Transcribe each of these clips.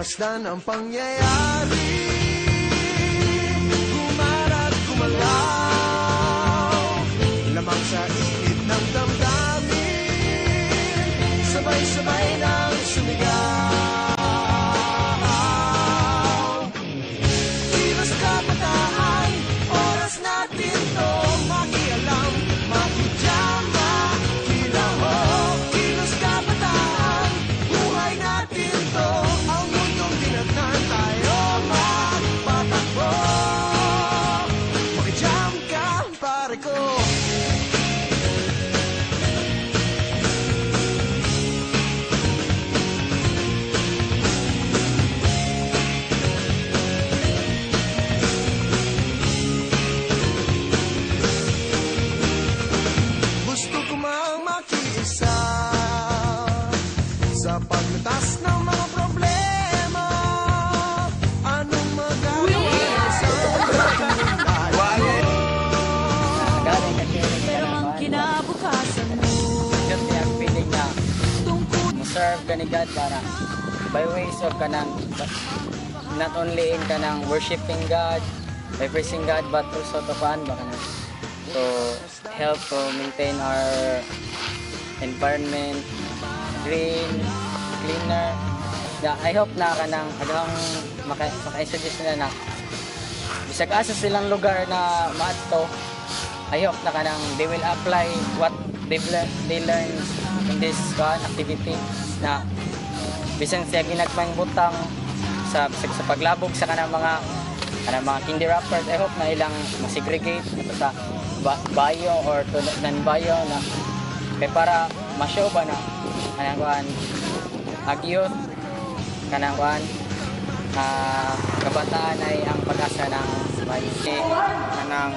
Masdan ang pangyayari, gumarat gumalaw, lamang sa init ng damdamin, sabay-sabay nang sumigaw. Kilos kabataan, oras natin to makialam, makijam, makilaho. Kilos kabataan, buhay natin to, ang mundong dinatnan tayo magpatakbo. Makijam ka, pare ko. Gusto ko mang makiisa sa paglutas ng mga problema. Anong magagawa sa tayo? Pero ang kinabukasan mo Kasi ang feeling na tungkol serve ka ni God para by ways of kanang not only in kanang worshiping God, by praising God, but also to ba kanang to help to maintain our environment green, cleaner. I hope na kanang agang maka-introduce nila na bisag asa silang lugar na maadto. I hope na kanang they will apply what they learn in this activity na bisan siya ginagmang butang sa paglabog sa kanang mga candy wrappers. I hope na ilang masegregate ato sa bio or to non-bio na kay para ma-show ba na kanang kuan ag youth kanang kuan kabataan ay ang pag-asa ng bayan. Kanang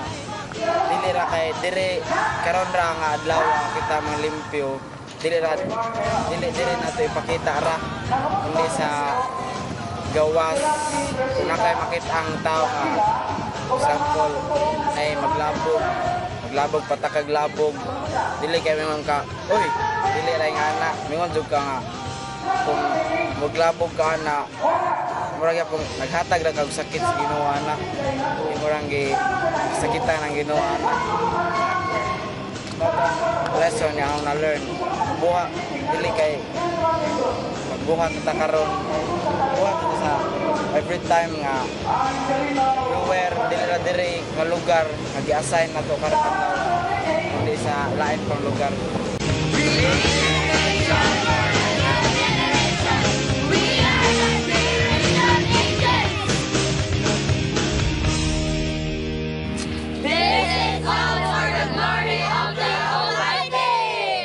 dili ra kay dire karon ra nga adlaw kita manglimpyo, dili nato ipakita ra kundi sa gawas na kay makita ang tao nga example ay maglabog patakaglabog, dili kay mingon ka oy dili ra nga ana mingon jud ka nga kung maglabog ka ana murag akong naghatag ra kag sakit sa Ginoo ana, murag gi sakitan ang Ginoo ana. Lesson nga akong na-learn buha dili kay magbuhat ta karon, buhat ta sa every time nga nowhere dili ra diri nga lugar nga gi-assign nato karon kundi sa lain pang lugar.